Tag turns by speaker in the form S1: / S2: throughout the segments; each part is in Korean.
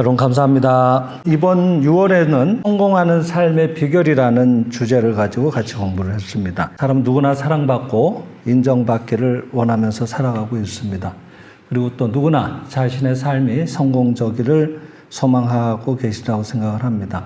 S1: 여러분 감사합니다. 이번 6월에는 성공하는 삶의 비결이라는 주제를 가지고 같이 공부를 했습니다. 사람 누구나 사랑받고 인정받기를 원하면서 살아가고 있습니다. 그리고 또 누구나 자신의 삶이 성공적이를 소망하고 계시다고 생각을 합니다.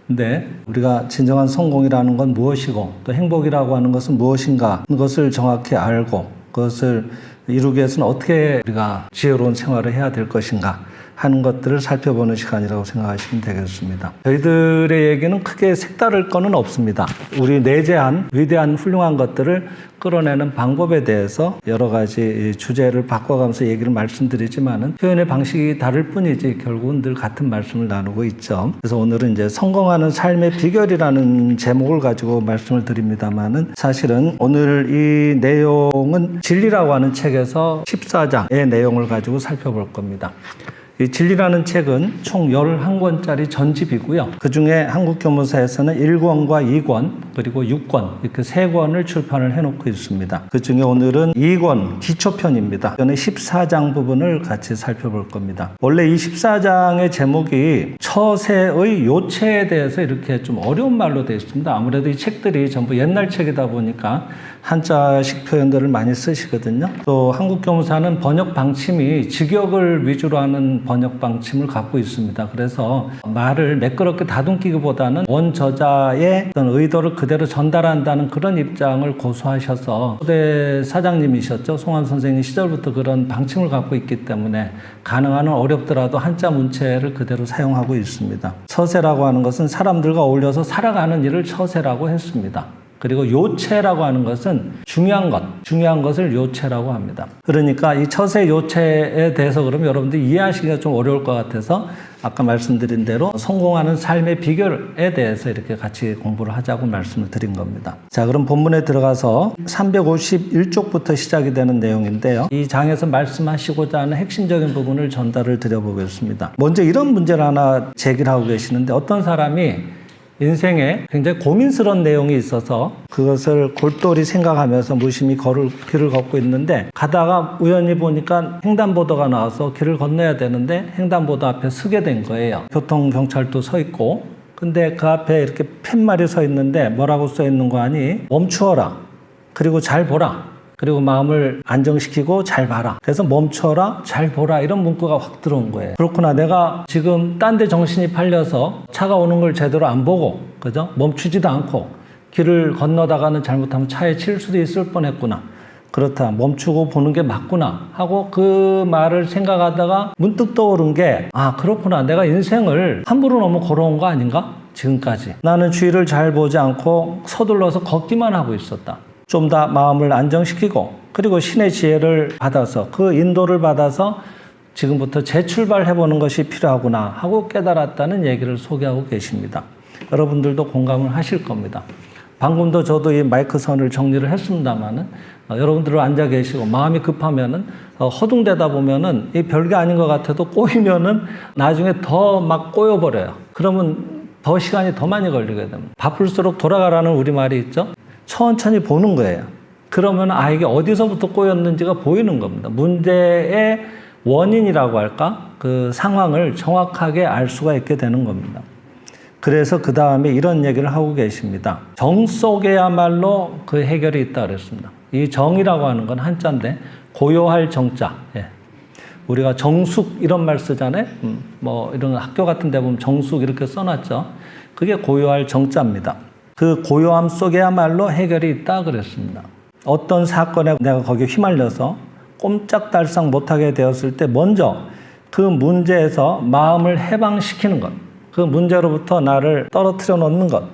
S1: 근데 우리가 진정한 성공이라는 건 무엇이고 또 행복이라고 하는 것은 무엇인가 하는 것을 정확히 알고 그것을 이루기 위해서는 어떻게 우리가 지혜로운 생활을 해야 될 것인가 하는 것들을 살펴보는 시간이라고 생각하시면 되겠습니다. 저희들의 얘기는 크게 색다를 거는 없습니다. 우리 내재한 위대한 훌륭한 것들을 끌어내는 방법에 대해서 여러 가지 주제를 바꿔가면서 얘기를 말씀드리지만은 표현의 방식이 다를 뿐이지 결국은 늘 같은 말씀을 나누고 있죠. 그래서 오늘은 이제 성공하는 삶의 비결이라는 제목을 가지고 말씀을 드립니다만은 사실은 오늘 이 내용은 진리라고 하는 책에서 14장의 내용을 가지고 살펴볼 겁니다. 이 진리라는 책은 총 11권짜리 전집이고요. 그 중에 한국교문사에서는 1권과 2권 그리고 6권 이렇게 3권을 출판을 해놓고 있습니다. 그 중에 오늘은 2권 기초편입니다. 이번에 14장 부분을 같이 살펴볼 겁니다. 원래 이 14장의 제목이 처세의 요체에 대해서 이렇게 좀 어려운 말로 되어 있습니다. 아무래도 이 책들이 전부 옛날 책이다 보니까 한자식 표현들을 많이 쓰시거든요. 또 한국교문사는 번역 방침이 직역을 위주로 하는 번역 방침을 갖고 있습니다. 그래서 말을 매끄럽게 다듬기보다는 원저자의 어떤 의도를 그대로 전달한다는 그런 입장을 고수하셔서 초대 사장님이셨죠. 송환 선생님 시절부터 그런 방침을 갖고 있기 때문에 가능한 한 어렵더라도 한자 문체를 그대로 사용하고 있습니다. 처세라고 하는 것은 사람들과 어울려서 살아가는 일을 처세라고 했습니다. 그리고 요체라고 하는 것은 중요한 것을 요체라고 합니다. 그러니까 이 처세 요체에 대해서 그러면 여러분들이 이해하시기가 좀 어려울 것 같아서 아까 말씀드린 대로 성공하는 삶의 비결에 대해서 이렇게 같이 공부를 하자고 말씀을 드린 겁니다. 자, 그럼 본문에 들어가서 351쪽부터 시작이 되는 내용인데요. 이 장에서 말씀하시고자 하는 핵심적인 부분을 전달을 드려보겠습니다. 먼저 이런 문제를 하나 제기를 하고 계시는데 어떤 사람이 인생에 굉장히 고민스러운 내용이 있어서 그것을 골똘히 생각하면서 무심히 길을 걷고 있는데 가다가 우연히 보니까 횡단보도가 나와서 길을 건너야 되는데 횡단보도 앞에 서게 된 거예요. 교통경찰도 서 있고 근데 그 앞에 이렇게 팻말이 서 있는데 뭐라고 써 있는 거 아니? 멈추어라. 그리고 잘 보라. 그리고 마음을 안정시키고 잘 봐라. 그래서 멈춰라, 잘 보라 이런 문구가 확 들어온 거예요. 그렇구나. 내가 지금 딴 데 정신이 팔려서 차가 오는 걸 제대로 안 보고 그죠? 멈추지도 않고 길을 건너다가는 잘못하면 차에 칠 수도 있을 뻔했구나. 그렇다. 멈추고 보는 게 맞구나 하고 그 말을 생각하다가 문득 떠오른 게 그렇구나. 내가 인생을 함부로 너무 걸어온 거 아닌가? 지금까지. 나는 주위를 잘 보지 않고 서둘러서 걷기만 하고 있었다. 좀 더 마음을 안정시키고 그리고 신의 지혜를 받아서 그 인도를 받아서 지금부터 재출발해보는 것이 필요하구나 하고 깨달았다는 얘기를 소개하고 계십니다. 여러분들도 공감을 하실 겁니다. 방금도 저도 이 마이크 선을 정리를 했습니다만은 여러분들 앉아 계시고 마음이 급하면은 허둥대다 보면은 이 별게 아닌 것 같아도 꼬이면은 나중에 더 막 꼬여버려요. 그러면 더 시간이 더 많이 걸리게 됩니다. 바쁠수록 돌아가라는 우리말이 있죠. 천천히 보는 거예요. 그러면 이게 어디서부터 꼬였는지가 보이는 겁니다. 문제의 원인이라고 할까? 그 상황을 정확하게 알 수가 있게 되는 겁니다. 그래서 그 다음에 이런 얘기를 하고 계십니다. 정 속에야말로 그 해결이 있다 그랬습니다. 이 정이라고 하는 건 한자인데 고요할 정자. 우리가 정숙 이런 말 쓰잖아요. 뭐 이런 학교 같은 데 보면 정숙 이렇게 써놨죠. 그게 고요할 정자입니다. 그 고요함 속에야말로 해결이 있다 그랬습니다. 어떤 사건에 내가 거기에 휘말려서 꼼짝달싹 못하게 되었을 때 먼저 그 문제에서 마음을 해방시키는 것, 그 문제로부터 나를 떨어뜨려 놓는 것,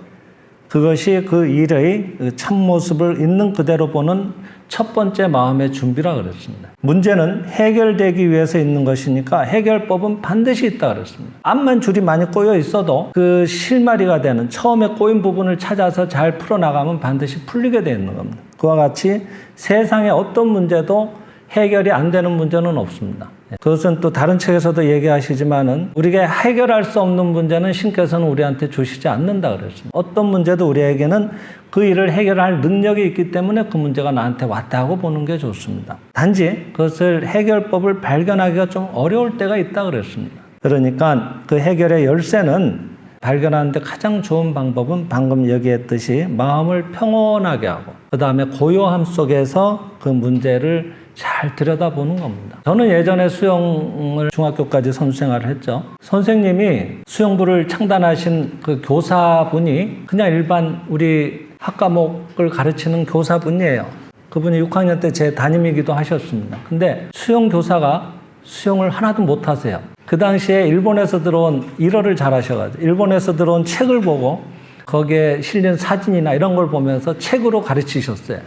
S1: 그것이 그 일의 참모습을 있는 그대로 보는 첫 번째 마음의 준비라 그랬습니다. 문제는 해결되기 위해서 있는 것이니까 해결법은 반드시 있다 그랬습니다. 앞만 줄이 많이 꼬여 있어도 그 실마리가 되는 처음에 꼬인 부분을 찾아서 잘 풀어나가면 반드시 풀리게 되어 있는 겁니다. 그와 같이 세상의 어떤 문제도 해결이 안 되는 문제는 없습니다. 그것은 또 다른 책에서도 얘기하시지만은 우리가 해결할 수 없는 문제는 신께서는 우리한테 주시지 않는다 그랬습니다. 어떤 문제도 우리에게는 그 일을 해결할 능력이 있기 때문에 그 문제가 나한테 왔다 하고 보는 게 좋습니다. 단지 그것을 해결법을 발견하기가 좀 어려울 때가 있다 그랬습니다. 그러니까 그 해결의 열쇠는 발견하는데 가장 좋은 방법은 방금 얘기했듯이 마음을 평온하게 하고 그 다음에 고요함 속에서 그 문제를 잘 들여다보는 겁니다. 저는 예전에 수영을 중학교까지 선수생활을 했죠. 선생님이 수영부를 창단하신 그 교사분이 그냥 일반 우리 학과목을 가르치는 교사분이에요. 그분이 6학년 때 제 담임이기도 하셨습니다. 근데 수영 교사가 수영을 하나도 못하세요. 그 당시에 일본에서 들어온 일어를 잘하셔가지고 일본에서 들어온 책을 보고 거기에 실린 사진이나 이런 걸 보면서 책으로 가르치셨어요.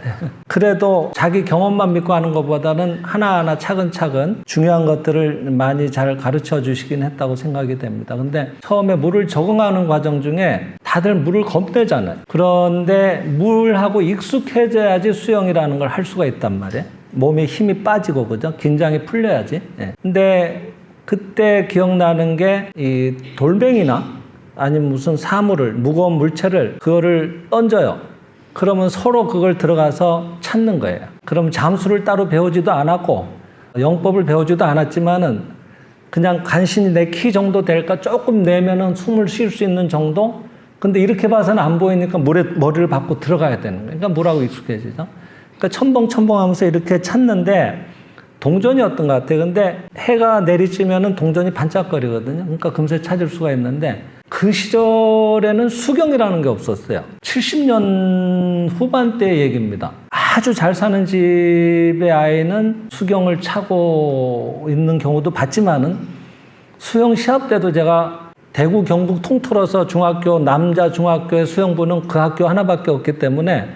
S1: 그래도 자기 경험만 믿고 하는 것보다는 하나하나 차근차근 중요한 것들을 많이 잘 가르쳐 주시긴 했다고 생각이 됩니다. 근데 처음에 물을 적응하는 과정 중에 다들 물을 겁내잖아요. 그런데 물하고 익숙해져야지 수영이라는 걸 할 수가 있단 말이에요. 몸에 힘이 빠지고, 그죠? 긴장이 풀려야지. 근데 그때 기억나는 게 이 돌멩이나 아니면 무슨 사물을, 무거운 물체를 그거를 던져요. 그러면 서로 그걸 들어가서 찾는 거예요. 그럼 잠수를 따로 배우지도 않았고 영법을 배우지도 않았지만은 그냥 간신히 내 키 정도 될까 조금 내면은 숨을 쉴 수 있는 정도? 근데 이렇게 봐서는 안 보이니까 물에 머리를 박고 들어가야 되는 거예요. 그러니까 물하고 익숙해지죠. 그러니까 첨벙첨벙 하면서 이렇게 찾는데 동전이었던 것 같아요. 근데 해가 내리쬐면은 동전이 반짝거리거든요. 그러니까 금세 찾을 수가 있는데 그 시절에는 수경이라는 게 없었어요. 70년 후반대 얘기입니다. 아주 잘 사는 집의 아이는 수경을 차고 있는 경우도 봤지만은 수영 시합 때도 제가 대구 경북 통틀어서 중학교 남자 중학교의 수영부는 그 학교 하나밖에 없기 때문에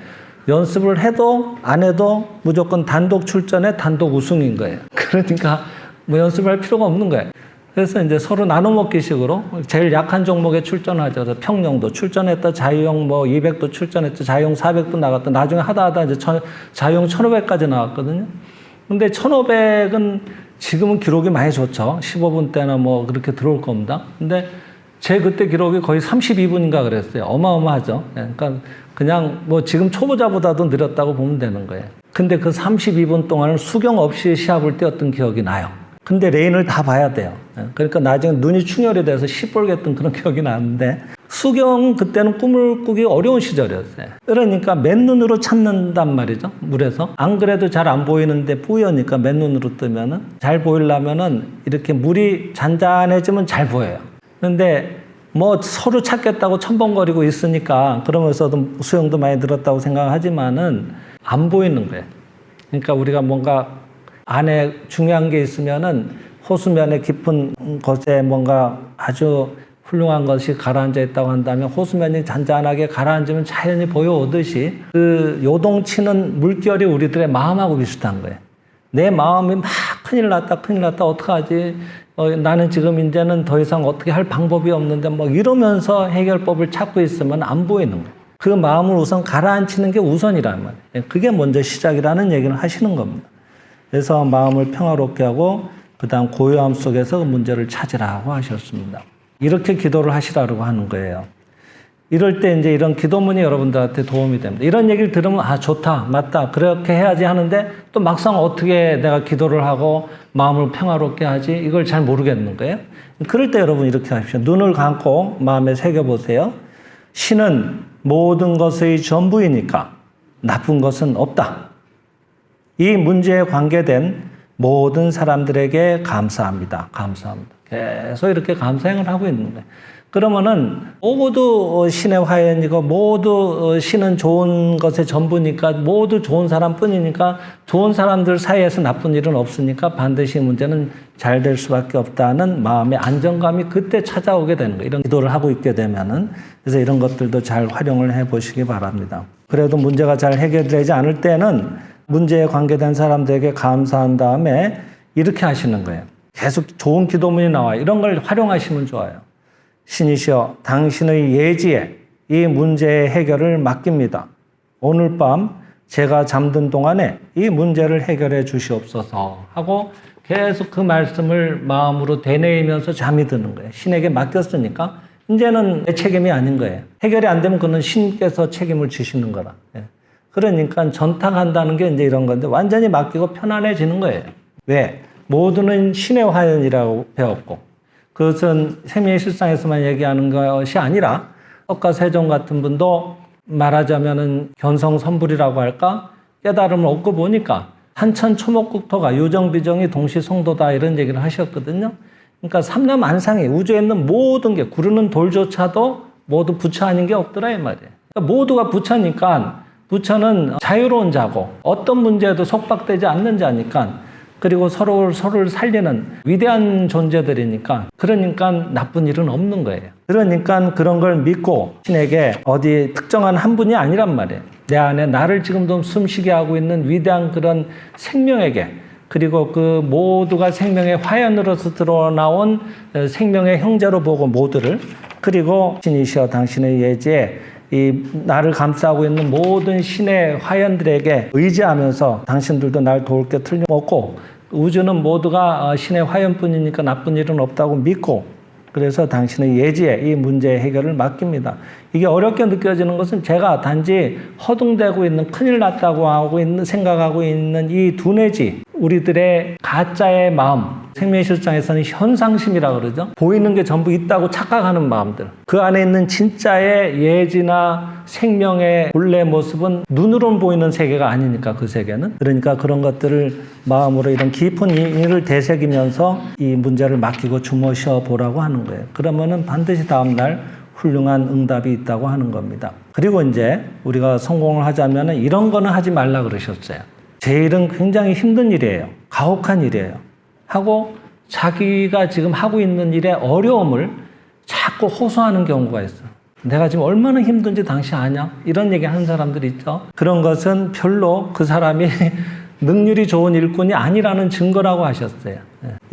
S1: 연습을 해도 안 해도 무조건 단독 출전에 단독 우승인 거예요. 그러니까 뭐 연습할 필요가 없는 거예요. 그래서 이제 서로 나눠 먹기 식으로 제일 약한 종목에 출전하죠. 그래서 평영도 출전했다, 자유형 뭐 200도 출전했죠, 자유형 400도 나갔다. 나중에 하다 이제 자유형 1500까지 나왔거든요. 근데 1500은 지금은 기록이 많이 좋죠. 15분 때나 뭐 그렇게 들어올 겁니다. 근데 제 그때 기록이 거의 32분인가 그랬어요. 어마어마하죠. 그러니까 그냥 뭐 지금 초보자보다도 느렸다고 보면 되는 거예요. 근데 그 32분 동안은 수경 없이 시합을 뛰었던 기억이 나요. 근데 레인을 다 봐야 돼요. 그러니까 나중에 눈이 충혈이 돼서 시뻘갰던 그런 기억이 나는데 수경 그때는 꿈을 꾸기 어려운 시절이었어요. 그러니까 맨눈으로 찾는단 말이죠. 물에서. 안 그래도 잘 안 보이는데 뿌여니까 맨눈으로 뜨면은 잘 보이려면은 이렇게 물이 잔잔해지면 잘 보여요. 근데 뭐 서로 찾겠다고 첨벙거리고 있으니까 그러면서도 수영도 많이 늘었다고 생각하지만은 안 보이는 거예요. 그러니까 우리가 뭔가 안에 중요한 게 있으면은 호수면의 깊은 곳에 뭔가 아주 훌륭한 것이 가라앉아 있다고 한다면 호수면이 잔잔하게 가라앉으면 자연히 보여오듯이 그 요동치는 물결이 우리들의 마음하고 비슷한 거예요. 내 마음이 막 큰일 났다 어떡하지? 나는 지금 이제는 더 이상 어떻게 할 방법이 없는데 뭐 이러면서 해결법을 찾고 있으면 안 보이는 거예요. 그 마음을 우선 가라앉히는 게 우선이란 말이에요. 그게 먼저 시작이라는 얘기를 하시는 겁니다. 그래서 마음을 평화롭게 하고 그 다음 고요함 속에서 그 문제를 찾으라고 하셨습니다. 이렇게 기도를 하시라고 하는 거예요. 이럴 때 이제 이런 기도문이 여러분들한테 도움이 됩니다. 이런 얘기를 들으면 아 좋다 맞다 그렇게 해야지 하는데 또 막상 어떻게 내가 기도를 하고 마음을 평화롭게 하지 이걸 잘 모르겠는 거예요. 그럴 때 여러분 이렇게 하십시오. 눈을 감고 마음에 새겨보세요. 신은 모든 것의 전부이니까 나쁜 것은 없다. 이 문제에 관계된 모든 사람들에게 감사합니다. 감사합니다. 계속 이렇게 감사행을 하고 있는 거예요. 그러면은 모두 신의 화연이고 모두 신은 좋은 것의 전부니까 모두 좋은 사람뿐이니까 좋은 사람들 사이에서 나쁜 일은 없으니까 반드시 문제는 잘 될 수밖에 없다는 마음의 안정감이 그때 찾아오게 되는 거예요. 이런 기도를 하고 있게 되면은. 그래서 이런 것들도 잘 활용을 해 보시기 바랍니다. 그래도 문제가 잘 해결되지 않을 때는 문제에 관계된 사람들에게 감사한 다음에 이렇게 하시는 거예요. 계속 좋은 기도문이 나와요. 이런 걸 활용하시면 좋아요. 신이시여 당신의 예지에 이 문제의 해결을 맡깁니다. 오늘 밤 제가 잠든 동안에 이 문제를 해결해 주시옵소서 하고 계속 그 말씀을 마음으로 되뇌이면서 잠이 드는 거예요. 신에게 맡겼으니까 이제는 내 책임이 아닌 거예요. 해결이 안 되면 그는 신께서 책임을 지시는 거라. 그러니까 전탁한다는 게 이제 이런 건데 완전히 맡기고 편안해지는 거예요. 왜? 모두는 신의 화연이라고 배웠고 그것은 생명의 실상에서만 얘기하는 것이 아니라 석가세존 같은 분도 말하자면은 견성선불이라고 할까? 깨달음을 얻고 보니까 한천초목국토가 유정비정이 동시송도다 이런 얘기를 하셨거든요. 그러니까 삼라만상이 우주에 있는 모든 게 구르는 돌조차도 모두 부처 아닌 게 없더라 이 말이에요. 그러니까 모두가 부처니까 부처는 자유로운 자고 어떤 문제에도 속박되지 않는 자니까 그리고 서로를 살리는 위대한 존재들이니까 그러니까 나쁜 일은 없는 거예요. 그러니까 그런 걸 믿고 신에게 어디 특정한 한 분이 아니란 말이에요. 내 안에 나를 지금도 숨쉬게 하고 있는 위대한 그런 생명에게 그리고 그 모두가 생명의 화연으로서 드러나온 생명의 형제로 보고 모두를 그리고 신이시여 당신의 예지에 이 나를 감싸고 있는 모든 신의 화연들에게 의지하면서 당신들도 날 도울 게 틀림없고 우주는 모두가 신의 화연뿐이니까 나쁜 일은 없다고 믿고 그래서 당신의 예지에 이 문제의 해결을 맡깁니다. 이게 어렵게 느껴지는 것은 제가 단지 허둥대고 있는 큰일 났다고 하고 있는 생각하고 있는 이 두뇌지 우리들의 가짜의 마음 생명의 실상에서는 현상심이라고 그러죠. 보이는 게 전부 있다고 착각하는 마음들 그 안에 있는 진짜의 예지나 생명의 본래 모습은 눈으로는 보이는 세계가 아니니까 그 세계는 그러니까 그런 것들을 마음으로 이런 깊은 이를 되새기면서 이 문제를 맡기고 주무셔 보라고 하는 거예요. 그러면은 반드시 다음날 훌륭한 응답이 있다고 하는 겁니다. 그리고 이제 우리가 성공을 하자면은 이런 거는 하지 말라 그러셨어요. 제 일은 굉장히 힘든 일이에요. 가혹한 일이에요. 하고 자기가 지금 하고 있는 일의 어려움을 자꾸 호소하는 경우가 있어요. 내가 지금 얼마나 힘든지 당신 아냐? 이런 얘기 하는 사람들이 있죠. 그런 것은 별로 그 사람이 능률이 좋은 일꾼이 아니라는 증거라고 하셨어요.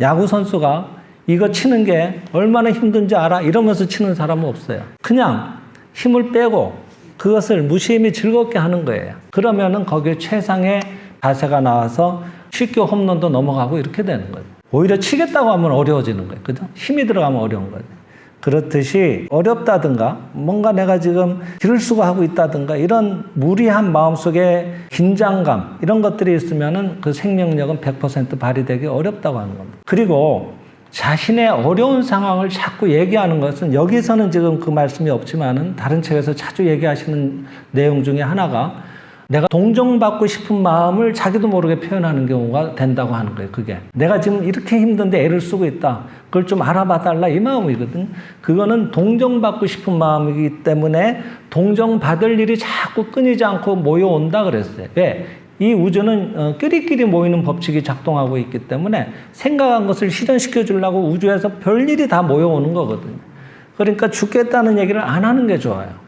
S1: 야구 선수가 이거 치는 게 얼마나 힘든지 알아? 이러면서 치는 사람은 없어요. 그냥 힘을 빼고 그것을 무심히 즐겁게 하는 거예요. 그러면은 거기에 최상의 자세가 나와서 쉽게 홈런도 넘어가고 이렇게 되는 거예요. 오히려 치겠다고 하면 어려워지는 거예요. 그죠? 힘이 들어가면 어려운 거예요. 그렇듯이 어렵다든가 뭔가 내가 지금 길을 쓰고 하고 있다든가 이런 무리한 마음속에 긴장감 이런 것들이 있으면은 그 생명력은 100% 발휘되기 어렵다고 하는 겁니다. 그리고 자신의 어려운 상황을 자꾸 얘기하는 것은 여기서는 지금 그 말씀이 없지만은 다른 책에서 자주 얘기하시는 내용 중에 하나가 내가 동정받고 싶은 마음을 자기도 모르게 표현하는 경우가 된다고 하는 거예요. 그게 내가 지금 이렇게 힘든데 애를 쓰고 있다. 그걸 좀 알아봐 달라 이 마음이거든. 그거는 동정받고 싶은 마음이기 때문에 동정받을 일이 자꾸 끊이지 않고 모여온다 그랬어요. 왜? 이 우주는 끼리끼리 모이는 법칙이 작동하고 있기 때문에 생각한 것을 실현시켜 주려고 우주에서 별일이 다 모여오는 거거든요. 그러니까 죽겠다는 얘기를 안 하는 게 좋아요.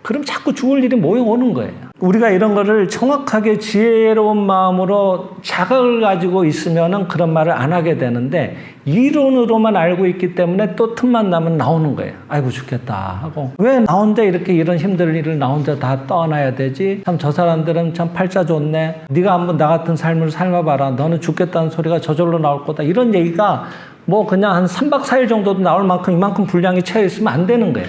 S1: 그럼 자꾸 죽을 일이 모여오는 거예요. 우리가 이런 거를 정확하게 지혜로운 마음으로 자각을 가지고 있으면은 그런 말을 안 하게 되는데 이론으로만 알고 있기 때문에 또 틈만 나면 나오는 거예요. 아이고 죽겠다 하고 왜 나 혼자 이렇게 이런 힘든 일을 나 혼자 다 떠안아야 되지? 참 저 사람들은 참 팔자 좋네. 네가 한번 나 같은 삶을 살아봐라. 너는 죽겠다는 소리가 저절로 나올 거다. 이런 얘기가 뭐 그냥 한 3박 4일 정도도 나올 만큼 이만큼 분량이 차여 있으면 안 되는 거예요.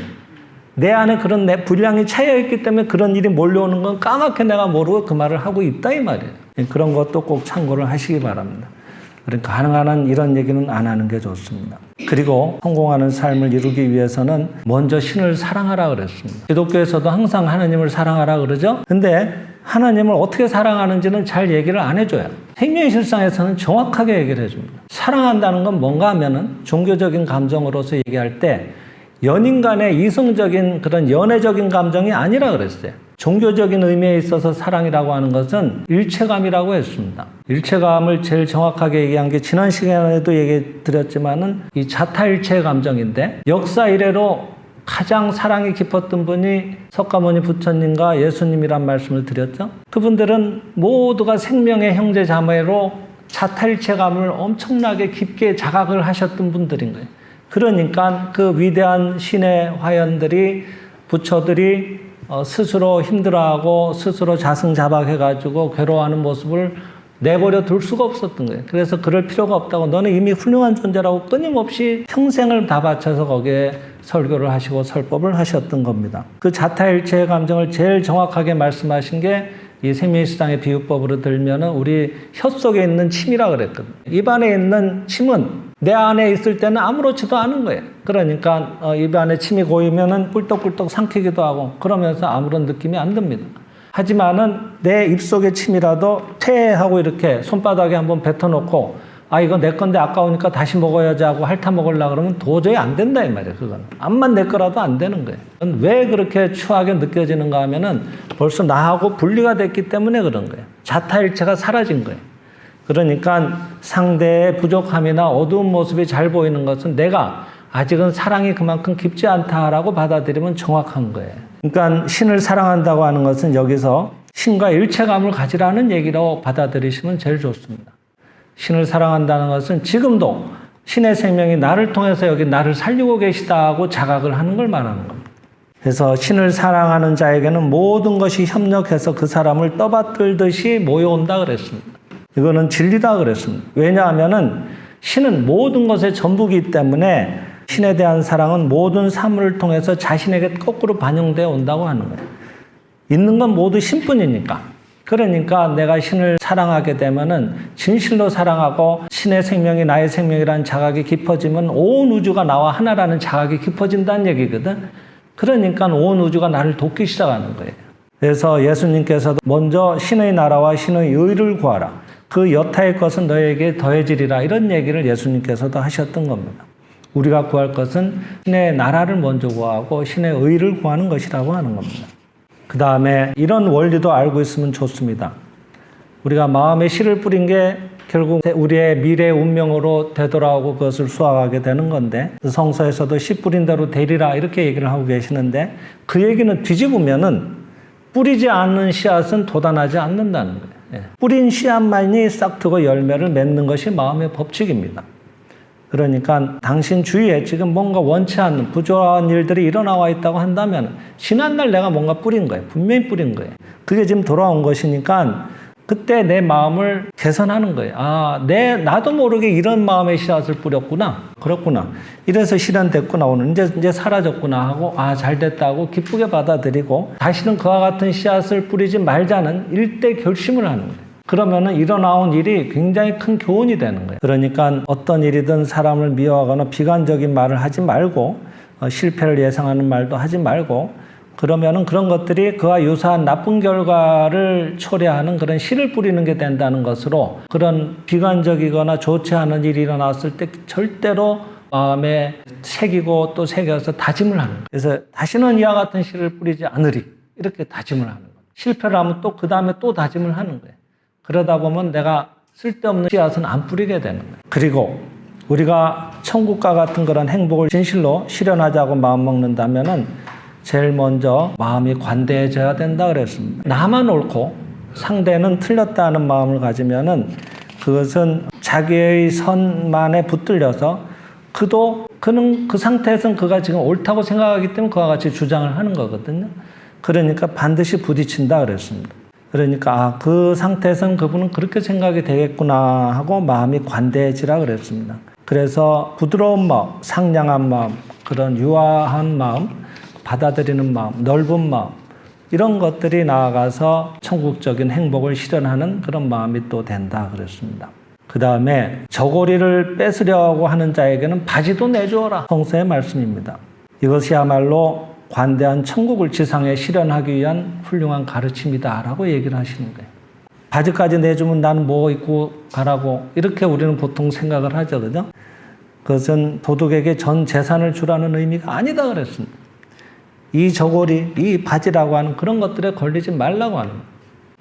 S1: 내 안에 그런 내 분량이 차여있기 때문에 그런 일이 몰려오는 건 까맣게 내가 모르고 그 말을 하고 있다 이 말이에요. 그런 것도 꼭 참고를 하시기 바랍니다. 그러니까 가능한 한 이런 얘기는 안 하는 게 좋습니다. 그리고 성공하는 삶을 이루기 위해서는 먼저 신을 사랑하라 그랬습니다. 기독교에서도 항상 하나님을 사랑하라 그러죠. 근데 하나님을 어떻게 사랑하는지는 잘 얘기를 안 해줘요. 생명의 실상에서는 정확하게 얘기를 해줍니다. 사랑한다는 건 뭔가 하면은 종교적인 감정으로서 얘기할 때 연인 간의 이성적인 그런 연애적인 감정이 아니라 그랬어요. 종교적인 의미에 있어서 사랑이라고 하는 것은 일체감이라고 했습니다. 일체감을 제일 정확하게 얘기한 게 지난 시간에도 얘기 드렸지만은 이 자타일체 감정인데 역사 이래로 가장 사랑이 깊었던 분이 석가모니 부처님과 예수님이란 말씀을 드렸죠. 그분들은 모두가 생명의 형제 자매로 자타일체감을 엄청나게 깊게 자각을 하셨던 분들인 거예요. 그러니까 그 위대한 신의 화연들이 부처들이 스스로 힘들어하고 스스로 자승자박해가지고 괴로워하는 모습을 내버려 둘 수가 없었던 거예요. 그래서 그럴 필요가 없다고 너는 이미 훌륭한 존재라고 끊임없이 평생을 다 바쳐서 거기에 설교를 하시고 설법을 하셨던 겁니다. 그 자타일체의 감정을 제일 정확하게 말씀하신 게 이 생명수장의 비유법으로 들면은 우리 혀 속에 있는 침이라 그랬거든. 입 안에 있는 침은 내 안에 있을 때는 아무렇지도 않은 거예요. 그러니까 입 안에 침이 고이면은 꿀떡꿀떡 삼키기도 하고 그러면서 아무런 느낌이 안 듭니다. 하지만은 내 입속의 침이라도 퇴하고 이렇게 손바닥에 한번 뱉어놓고 아 이거 내 건데 아까우니까 다시 먹어야지 하고 핥아 먹으려고 그러면 도저히 안 된다 이 말이에요. 그건 암만 내 거라도 안 되는 거예요. 왜 그렇게 추하게 느껴지는가 하면은 벌써 나하고 분리가 됐기 때문에 그런 거예요. 자타일체가 사라진 거예요. 그러니까 상대의 부족함이나 어두운 모습이 잘 보이는 것은 내가 아직은 사랑이 그만큼 깊지 않다라고 받아들이면 정확한 거예요. 그러니까 신을 사랑한다고 하는 것은 여기서 신과 일체감을 가지라는 얘기로 받아들이시면 제일 좋습니다. 신을 사랑한다는 것은 지금도 신의 생명이 나를 통해서 여기 나를 살리고 계시다고 자각을 하는 걸 말하는 겁니다. 그래서 신을 사랑하는 자에게는 모든 것이 협력해서 그 사람을 떠받들듯이 모여온다 그랬습니다. 이거는 진리다 그랬습니다. 왜냐하면은 신은 모든 것의 전부이기 때문에 신에 대한 사랑은 모든 사물을 통해서 자신에게 거꾸로 반영되어 온다고 하는 거예요. 있는 건 모두 신뿐이니까. 그러니까 내가 신을 사랑하게 되면은 진실로 사랑하고 신의 생명이 나의 생명이라는 자각이 깊어지면 온 우주가 나와 하나라는 자각이 깊어진다는 얘기거든. 그러니까 온 우주가 나를 돕기 시작하는 거예요. 그래서 예수님께서도 먼저 신의 나라와 신의 의를 구하라. 그 여타의 것은 너에게 더해지리라. 이런 얘기를 예수님께서도 하셨던 겁니다. 우리가 구할 것은 신의 나라를 먼저 구하고 신의 의를 구하는 것이라고 하는 겁니다. 그 다음에 이런 원리도 알고 있으면 좋습니다. 우리가 마음에 씨를 뿌린 게 결국 우리의 미래 운명으로 되돌아오고 그것을 수확하게 되는 건데 성서에서도 씨 뿌린 대로 되리라 이렇게 얘기를 하고 계시는데 그 얘기는 뒤집으면은 뿌리지 않는 씨앗은 돋아나지 않는다는 거예요. 뿌린 씨앗만이 싹트고 열매를 맺는 것이 마음의 법칙입니다. 그러니까 당신 주위에 지금 뭔가 원치 않는 부조한 일들이 일어나와 있다고 한다면 지난날 내가 뭔가 뿌린 거예요. 분명히 뿌린 거예요. 그게 지금 돌아온 것이니까 그때 내 마음을 개선하는 거예요. 아, 나도 모르게 이런 마음의 씨앗을 뿌렸구나. 그렇구나. 이래서 실현됐구나. 오늘 이제 사라졌구나 하고 아, 잘 됐다고 기쁘게 받아들이고 다시는 그와 같은 씨앗을 뿌리지 말자는 일대 결심을 하는 거예요. 그러면은 일어나온 일이 굉장히 큰 교훈이 되는 거예요. 그러니까 어떤 일이든 사람을 미워하거나 비관적인 말을 하지 말고 실패를 예상하는 말도 하지 말고 그러면은 그런 것들이 그와 유사한 나쁜 결과를 초래하는 그런 씨를 뿌리는 게 된다는 것으로 그런 비관적이거나 좋지 않은 일이 일어났을 때 절대로 마음에 새기고 또 새겨서 다짐을 하는 거예요. 그래서 다시는 이와 같은 씨를 뿌리지 않으리 이렇게 다짐을 하는 거예요. 실패를 하면 또 그 다음에 또 다짐을 하는 거예요. 그러다 보면 내가 쓸데없는 씨앗은 안 뿌리게 되는 거예요. 그리고 우리가 천국과 같은 그런 행복을 진실로 실현하자고 마음먹는다면은 제일 먼저 마음이 관대해져야 된다 그랬습니다. 나만 옳고 상대는 틀렸다는 마음을 가지면은 그것은 자기의 선만에 붙들려서 그는 그 상태에서는 그가 지금 옳다고 생각하기 때문에 그와 같이 주장을 하는 거거든요. 그러니까 반드시 부딪힌다 그랬습니다. 그러니까 그 상태에서는 그분은 그렇게 생각이 되겠구나 하고 마음이 관대해지라 그랬습니다. 그래서 부드러운 마음, 상냥한 마음, 그런 유아한 마음, 받아들이는 마음, 넓은 마음 이런 것들이 나아가서 천국적인 행복을 실현하는 그런 마음이 또 된다 그랬습니다. 그 다음에 저고리를 뺏으려고 하는 자에게는 바지도 내주어라. 성서의 말씀입니다. 이것이야말로 관대한 천국을 지상에 실현하기 위한 훌륭한 가르침이다 라고 얘기를 하시는 거예요. 바지까지 내주면 나는 뭐 입고 가라고 이렇게 우리는 보통 생각을 하죠. 그죠? 그것은 도둑에게 전 재산을 주라는 의미가 아니다 그랬습니다. 이 저고리, 이 바지라고 하는 그런 것들에 걸리지 말라고 하는 거예요.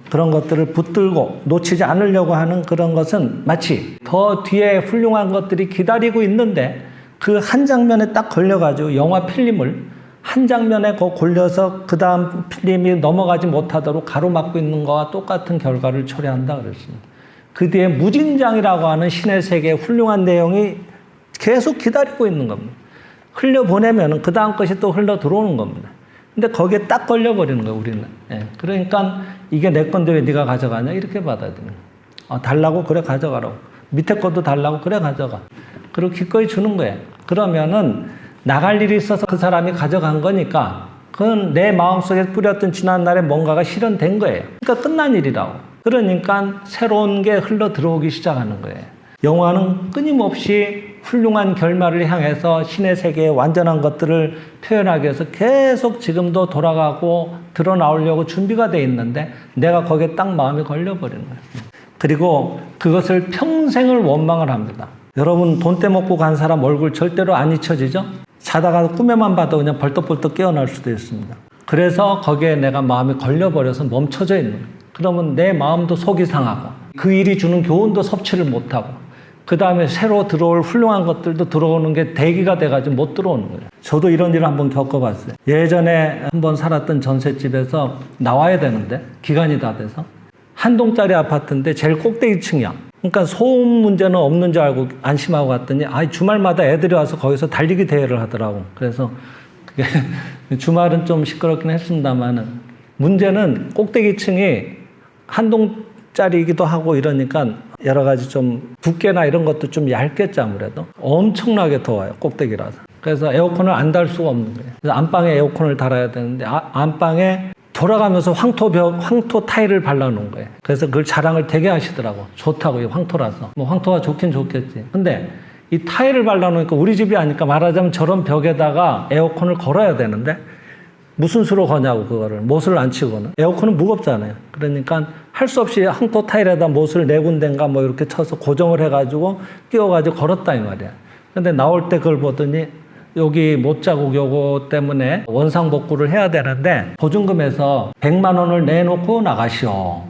S1: 그런 것들을 붙들고 놓치지 않으려고 하는 그런 것은 마치 더 뒤에 훌륭한 것들이 기다리고 있는데 그 한 장면에 딱 걸려가지고 영화 필름을 한 장면에 골려서 그 다음 필름이 넘어가지 못하도록 가로막고 있는 거와 똑같은 결과를 초래한다 그랬습니다. 그 뒤에 무진장이라고 하는 신의 세계의 훌륭한 내용이 계속 기다리고 있는 겁니다. 흘려보내면 그 다음 것이 또 흘러 들어오는 겁니다. 근데 거기에 딱 걸려버리는 거예요, 우리는. 예. 그러니까 이게 내 건데 왜 네가 가져가냐? 이렇게 받아들이는 거예요. 달라고? 그래, 가져가라고. 밑에 것도 달라고? 그래, 가져가. 그리고 기꺼이 주는 거예요. 그러면은 나갈 일이 있어서 그 사람이 가져간 거니까 그건 내 마음속에 뿌렸던 지난날에 뭔가가 실현된 거예요. 그러니까 끝난 일이라고. 그러니까 새로운 게 흘러 들어오기 시작하는 거예요. 영화는 끊임없이 훌륭한 결말을 향해서 신의 세계의 완전한 것들을 표현하기 위해서 계속 지금도 돌아가고 드러나오려고 준비가 돼 있는데 내가 거기에 딱 마음이 걸려버리는 거예요. 그리고 그것을 평생을 원망을 합니다. 여러분 돈 떼먹고 간 사람 얼굴 절대로 안 잊혀지죠? 자다가 꿈에만 봐도 그냥 벌떡벌떡 깨어날 수도 있습니다. 그래서 거기에 내가 마음이 걸려버려서 멈춰져 있는 거예요. 그러면 내 마음도 속이 상하고 그 일이 주는 교훈도 섭취를 못하고 그 다음에 새로 들어올 훌륭한 것들도 들어오는 게 대기가 돼가지고 못 들어오는 거예요. 저도 이런 일을 한번 겪어봤어요. 예전에 한번 살았던 전셋집에서 나와야 되는데 기간이 다 돼서 한 동짜리 아파트인데 제일 꼭대기층이야. 그러니까 소음 문제는 없는 줄 알고 안심하고 갔더니 주말마다 애들이 와서 거기서 달리기 대회를 하더라고. 그래서 그게 주말은 좀 시끄럽긴 했습니다만은 문제는 꼭대기층이 한 동짜리이기도 하고 이러니까 여러 가지 좀 두께나 이런 것도 좀 얇겠죠 아무래도. 엄청나게 더워요 꼭대기라서. 그래서 에어컨을 안 달 수가 없는 거예요. 그래서 안방에 에어컨을 달아야 되는데 안방에 돌아가면서 황토 타일을 발라놓은 거예요. 그래서 그걸 자랑을 되게 하시더라고. 좋다고, 이 황토라서. 뭐 황토가 좋긴 좋겠지. 근데 이 타일을 발라놓으니까 우리 집이 아니까 말하자면 저런 벽에다가 에어컨을 걸어야 되는데 무슨 수로 거냐고 그거를. 못을 안 치고는. 에어컨은 무겁잖아요. 그러니까 할 수 없이 황토 타일에다 못을 네 군데인가 뭐 이렇게 쳐서 고정을 해가지고 끼워가지고 걸었다 이 말이야. 근데 나올 때 그걸 보더니 여기 못자국 요거 때문에 원상복구를 해야 되는데 보증금에서 100만 원을 내놓고 나가시오.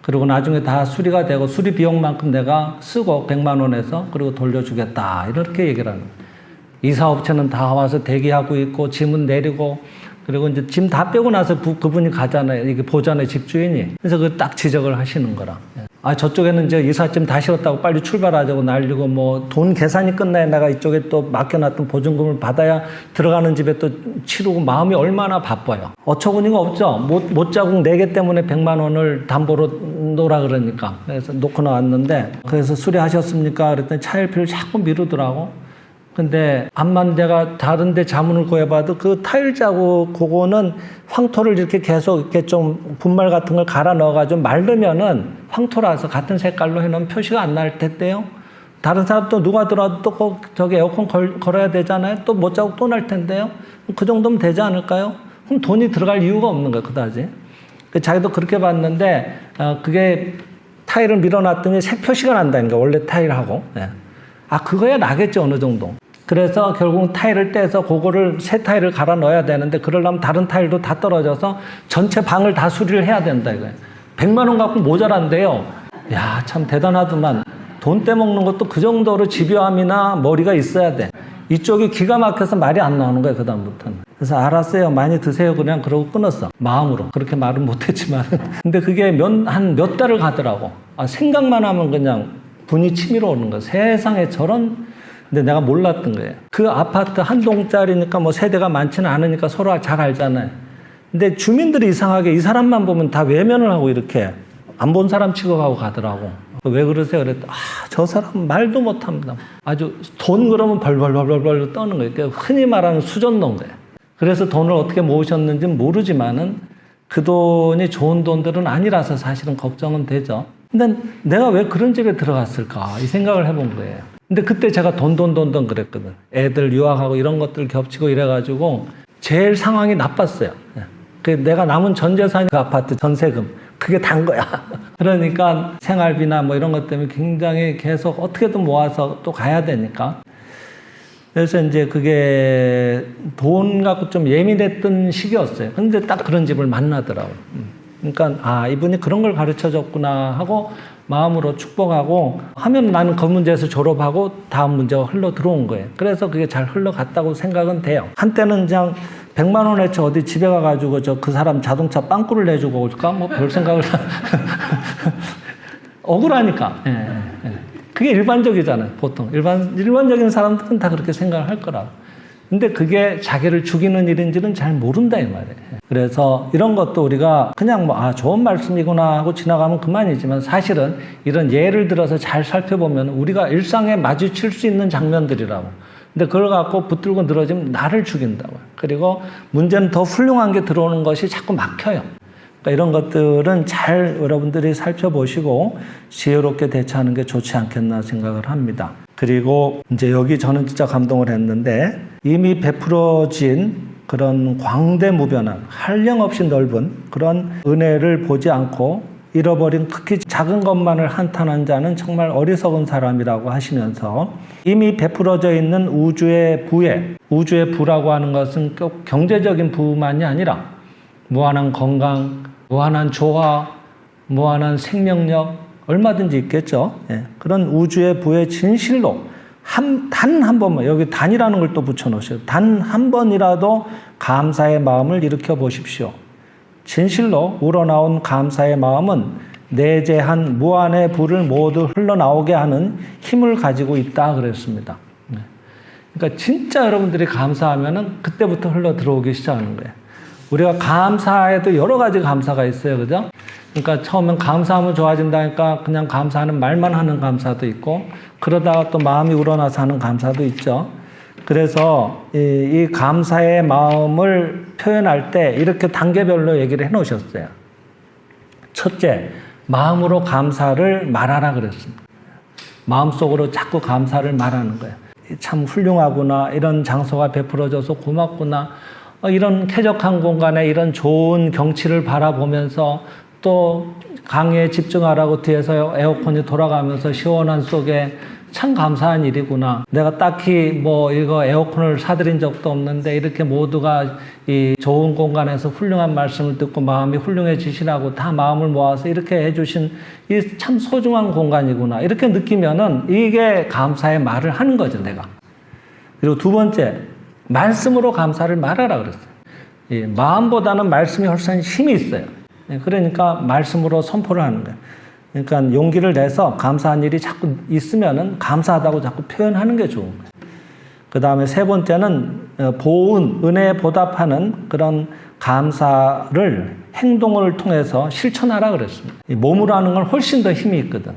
S1: 그리고 나중에 다 수리가 되고 수리 비용만큼 내가 쓰고 100만 원에서 그리고 돌려주겠다. 이렇게 얘기를 하는 거예요. 이사업체는 다 와서 대기하고 있고 짐은 내리고 그리고 이제 짐 다 빼고 나서 그분이 가잖아요. 이게 보잖아요. 집주인이. 그래서 그 딱 지적을 하시는 거라. 저쪽에는 이제 이삿짐 다 실었다고 빨리 출발하자고 난리고 뭐 돈 계산이 끝나야 내가 이쪽에 또 맡겨놨던 보증금을 받아야 들어가는 집에 또 치르고 마음이 얼마나 바빠요. 어처구니가 없죠. 못자국 4개 때문에 100만 원을 담보로 놓으라 그러니까. 그래서 놓고 나왔는데 그래서 수리하셨습니까? 그랬더니 차일피를 자꾸 미루더라고. 근데 암만 내가 다른 데 자문을 구해봐도 그 타일 자국 그거는 황토를 이렇게 계속 이렇게 좀 분말 같은 걸 갈아 넣어가지고 말르면은 황토라서 같은 색깔로 해놓으면 표시가 안 날 텐데요. 다른 사람 또 누가 들어와도 또 꼭 저기 에어컨 걸어야 되잖아요. 또 못 자국 또 날 텐데요. 그 정도면 되지 않을까요? 그럼 돈이 들어갈 이유가 없는 거예요. 그다지. 자기도 그렇게 봤는데 그게 타일을 밀어놨더니 색 표시가 난다는 거예요. 원래 타일하고. 그거야 나겠죠 어느 정도. 그래서 결국 타일을 떼서 그거를 새 타일을 갈아 넣어야 되는데 그러려면 다른 타일도 다 떨어져서 전체 방을 다 수리를 해야 된다 이거예요. 100만 원 갖고 모자란데요. 야, 참 대단하더만. 돈 떼먹는 것도 그 정도로 집요함이나 머리가 있어야 돼. 이쪽이 기가 막혀서 말이 안 나오는 거예요 그다음부터는. 그래서 알았어요 많이 드세요 그냥 그러고 끊었어. 마음으로. 그렇게 말은 못했지만. 근데 그게 한 몇 달을 가더라고. 생각만 하면 그냥 분이 치밀어 오는 거예요. 세상에 저런. 근데 내가 몰랐던 거예요. 그 아파트 한 동짜리니까 뭐 세대가 많지는 않으니까 서로 잘 알잖아요. 근데 주민들이 이상하게 이 사람만 보면 다 외면을 하고 이렇게 안 본 사람 취급하고 가더라고. 왜 그러세요? 그랬더니 저 사람 말도 못합니다. 아주 돈 그러면 벌벌벌벌 떠는 거예요. 그러니까 흔히 말하는 수전노인 거예요. 그래서 돈을 어떻게 모으셨는지는 모르지만은 그 돈이 좋은 돈들은 아니라서 사실은 걱정은 되죠. 근데 내가 왜 그런 집에 들어갔을까? 이 생각을 해본 거예요. 근데 그때 제가 돈 그랬거든. 애들 유학하고 이런 것들 겹치고 이래가지고 제일 상황이 나빴어요. 내가 남은 전 재산이 그 아파트 전세금. 그게 단 거야. 그러니까 생활비나 뭐 이런 것 때문에 굉장히 계속 어떻게든 모아서 또 가야 되니까. 그래서 이제 그게 돈 갖고 좀 예민했던 시기였어요. 근데 딱 그런 집을 만나더라고요. 그러니까 이분이 그런 걸 가르쳐줬구나 하고 마음으로 축복하고 하면 나는 그 문제에서 졸업하고 다음 문제가 흘러 들어온 거예요. 그래서 그게 잘 흘러갔다고 생각은 돼요. 한때는 그냥 100만 원어치 어디 집에 가가지고 그 사람 자동차 빵꾸를 내주고 올까? 뭐 별 생각을 억울하니까. 그게 일반적이잖아요. 보통 일반적인 사람들은 다 그렇게 생각을 할 거라고. 근데 그게 자기를 죽이는 일인지는 잘 모른다 이 말이에요. 그래서 이런 것도 우리가 그냥 좋은 말씀이구나 하고 지나가면 그만이지만 사실은 이런 예를 들어서 잘 살펴보면 우리가 일상에 마주칠 수 있는 장면들이라고. 근데 그걸 갖고 붙들고 늘어지면 나를 죽인다고요. 그리고 문제는 더 훌륭한 게 들어오는 것이 자꾸 막혀요. 그러니까 이런 것들은 잘 여러분들이 살펴보시고 지혜롭게 대처하는 게 좋지 않겠나 생각을 합니다. 그리고 이제 여기 저는 진짜 감동을 했는데 이미 베풀어진 그런 광대무변한 한량없이 넓은 그런 은혜를 보지 않고 잃어버린 특히 작은 것만을 한탄한 자는 정말 어리석은 사람이라고 하시면서 이미 베풀어져 있는 우주의 부에, 우주의 부라고 하는 것은 꼭 경제적인 부만이 아니라 무한한 건강, 무한한 조화, 무한한 생명력 얼마든지 있겠죠. 예. 그런 우주의 부의 진실로 단 한 번만, 여기 단이라는 걸 또 붙여놓으세요. 단 한 번이라도 감사의 마음을 일으켜 보십시오. 진실로 우러나온 감사의 마음은 내재한 무한의 부를 모두 흘러나오게 하는 힘을 가지고 있다 그랬습니다. 그러니까 진짜 여러분들이 감사하면은 그때부터 흘러 들어오기 시작하는 거예요. 우리가 감사에도 여러 가지 감사가 있어요. 그죠? 그러니까 처음엔 감사하면 좋아진다니까 그냥 감사하는 말만 하는 감사도 있고 그러다가 또 마음이 우러나서 하는 감사도 있죠. 그래서 이 감사의 마음을 표현할 때 이렇게 단계별로 얘기를 해 놓으셨어요. 첫째, 마음으로 감사를 말하라 그랬습니다. 마음속으로 자꾸 감사를 말하는 거예요. 참 훌륭하구나, 이런 장소가 베풀어져서 고맙구나, 이런 쾌적한 공간에 이런 좋은 경치를 바라보면서 또 강의에 집중하라고 뒤에서 에어컨이 돌아가면서 시원한 속에 참 감사한 일이구나. 내가 딱히 뭐 이거 에어컨을 사드린 적도 없는데 이렇게 모두가 이 좋은 공간에서 훌륭한 말씀을 듣고 마음이 훌륭해지시라고 다 마음을 모아서 이렇게 해주신 이 참 소중한 공간이구나. 이렇게 느끼면은 이게 감사의 말을 하는 거죠, 내가. 그리고 두 번째, 말씀으로 감사를 말하라 그랬어요. 이 마음보다는 말씀이 훨씬 힘이 있어요. 그러니까 말씀으로 선포를 하는 거예요. 그러니까 용기를 내서 감사한 일이 자꾸 있으면은 감사하다고 자꾸 표현하는 게 좋은 거예요. 그 다음에 세 번째는 보은, 은혜에 보답하는 그런 감사를 행동을 통해서 실천하라 그랬습니다. 몸으로 하는 건 훨씬 더 힘이 있거든.